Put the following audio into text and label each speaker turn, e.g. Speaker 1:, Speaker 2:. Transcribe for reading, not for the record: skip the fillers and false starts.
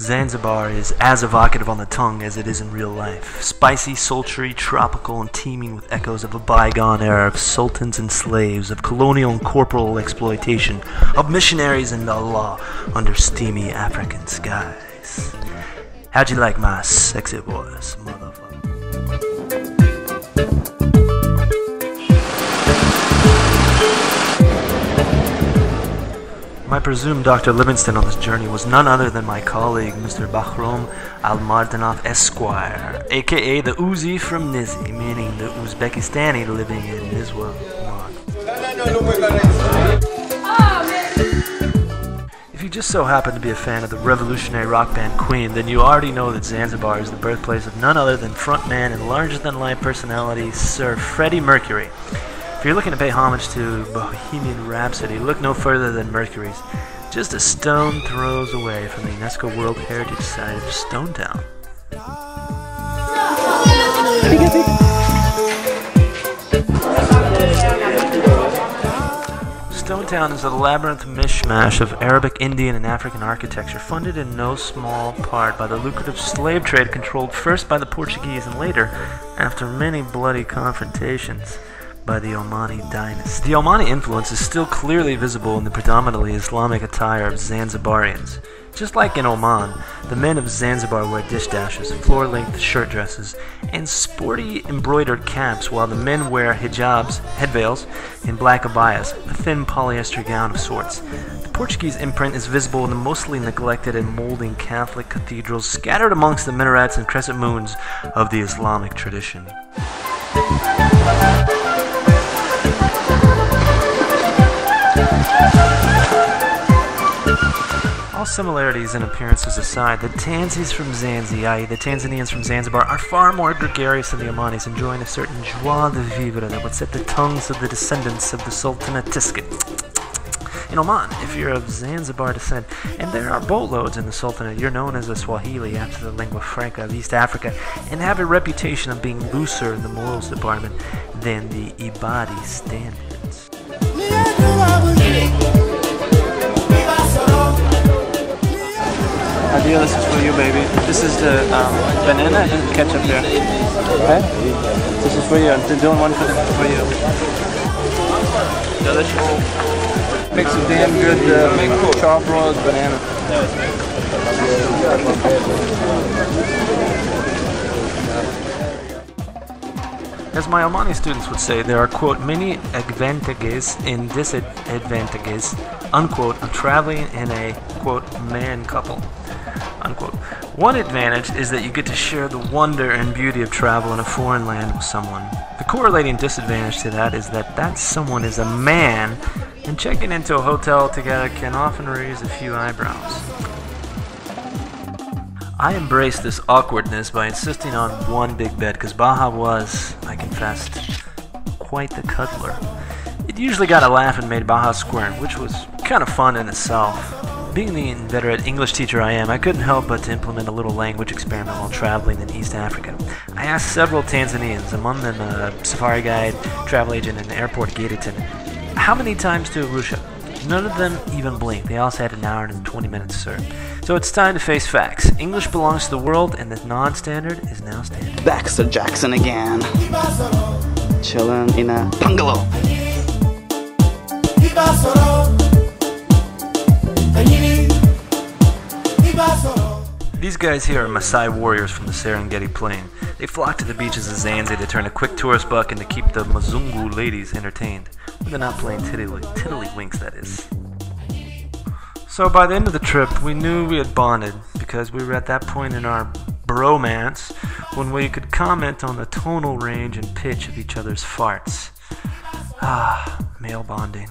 Speaker 1: Zanzibar is as evocative on the tongue as it is in real life. Spicy, sultry, tropical, and teeming with echoes of a bygone era of sultans and slaves, of colonial and corporal exploitation, of missionaries and Allah under steamy African skies. How'd you like my sexy voice, motherfucker? My presumed Dr. Livingston on this journey was none other than my colleague, Mr. Bahrom Al-Mardanov Esquire, aka the Uzi from Nizi, meaning the Uzbekistani living in Nizwa. If you just so happen to be a fan of the revolutionary rock band Queen, then you already know that Zanzibar is the birthplace of none other than frontman and larger-than-life personality Sir Freddie Mercury. If you're looking to pay homage to Bohemian Rhapsody, look no further than Mercury's, just a stone throws away from the UNESCO World Heritage Site of Stonetown. Stonetown is a labyrinth mishmash of Arabic, Indian, and African architecture, funded in no small part by the lucrative slave trade controlled first by the Portuguese and later, after many bloody confrontations, by the Omani dynasty. The Omani influence is still clearly visible in the predominantly Islamic attire of Zanzibarians. Just like in Oman, the men of Zanzibar wear dish dashes, floor-length shirt dresses, and sporty embroidered caps, while the men wear hijabs, head veils, and black abayas, a thin polyester gown of sorts. The Portuguese imprint is visible in the mostly neglected and molding Catholic cathedrals scattered amongst the minarets and crescent moons of the Islamic tradition. All similarities in appearances aside, the Tanzis from Zanzi, i.e. the Tanzanians from Zanzibar, are far more gregarious than the Omanis, enjoying a certain joie de vivre that would set the tongues of the descendants of the Sultanate tisket. In Oman, if you're of Zanzibar descent, and there are boatloads in the Sultanate, you're known as a Swahili after the lingua franca of East Africa, and have a reputation of being looser in the morals department than the Ibadi standards. Adia, this is for you, baby. This is the banana and ketchup here. Okay? This is for you. I'm doing one for you. Delicious. Makes a damn good chop-rolled banana. As my Omani students would say, there are, quote, many advantages and disadvantages, unquote, of traveling in a, quote, man couple, unquote. One advantage is that you get to share the wonder and beauty of travel in a foreign land with someone. The correlating disadvantage to that is that that someone is a man, and checking into a hotel together can often raise a few eyebrows. I embraced this awkwardness by insisting on one big bed, because Baha was, I confessed, quite the cuddler. It usually got a laugh and made Baha squirm, which was kind of fun in itself. Being the inveterate English teacher I am, I couldn't help but to implement a little language experiment while traveling in East Africa. I asked several Tanzanians, among them a safari guide, travel agent, and airport gate attendant, how many times to Arusha? None of them even blinked. They all said an hour and 20 minutes, sir. So it's time to face facts. English belongs to the world, and the non-standard is now standard.
Speaker 2: Baxter Jackson again. Chillin' in a bungalow.
Speaker 1: These guys here are Maasai warriors from the Serengeti Plain. They flock to the beaches of Zanzi to turn a quick tourist buck and to keep the Mzungu ladies entertained. When they're not playing tiddlywinks, that is. So by the end of the trip, we knew we had bonded, because we were at that point in our bromance when we could comment on the tonal range and pitch of each other's farts. Ah, male bonding.